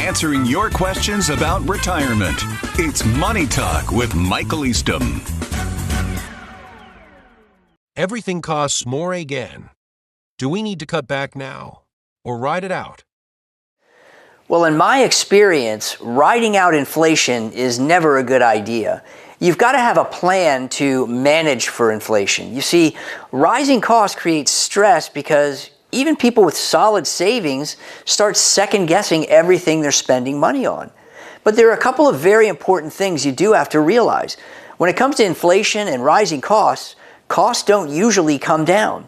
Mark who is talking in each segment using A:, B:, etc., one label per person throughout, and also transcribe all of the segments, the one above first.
A: answering your questions about retirement. It's Money Talk with Michael Eastham.
B: Everything costs more again. Do we need to cut back now or ride it out?
C: Well, in my experience, riding out inflation is never a good idea. You've got to have a plan to manage for inflation. You see, rising costs create stress because even people with solid savings start second-guessing everything they're spending money on. But there are a couple of very important things you do have to realize. When it comes to inflation and rising costs, costs don't usually come down.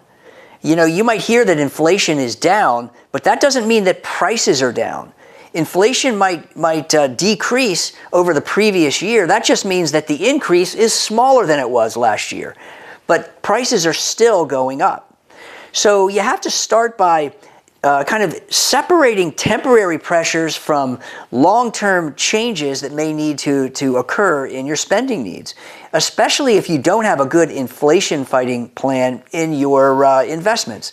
C: You know, you might hear that inflation is down, but that doesn't mean that prices are down. Inflation might decrease over the previous year. That just means that the increase is smaller than it was last year. But prices are still going up. So you have to start by kind of separating temporary pressures from long-term changes that may need to occur in your spending needs, especially if you don't have a good inflation-fighting plan in your investments.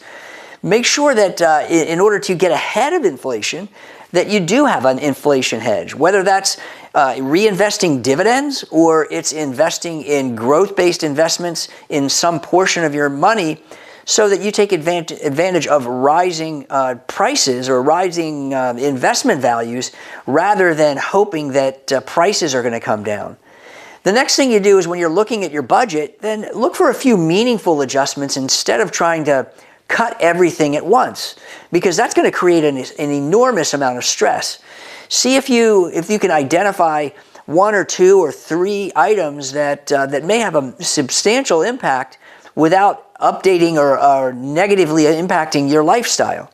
C: Make sure that in order to get ahead of inflation, that you do have an inflation hedge, whether that's reinvesting dividends or it's investing in growth-based investments in some portion of your money so that you take advantage of rising prices or rising investment values rather than hoping that prices are going to come down. The next thing you do is when you're looking at your budget, then look for a few meaningful adjustments instead of trying to cut everything at once, because that's going to create an enormous amount of stress. See if you can identify one or two or three items that may have a substantial impact without updating or negatively impacting your lifestyle.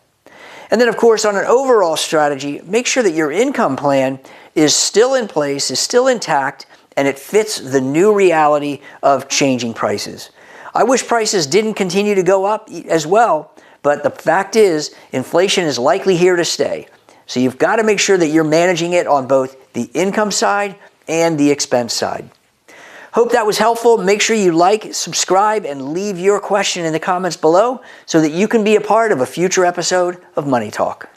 C: And then, of course, on an overall strategy, make sure that your income plan is still in place, is still intact, and it fits the new reality of changing prices. I wish prices didn't continue to go up as well, but the fact is inflation is likely here to stay. So you've got to make sure that you're managing it on both the income side and the expense side. Hope that was helpful. Make sure you like, subscribe, and leave your question in the comments below so that you can be a part of a future episode of Money Talk.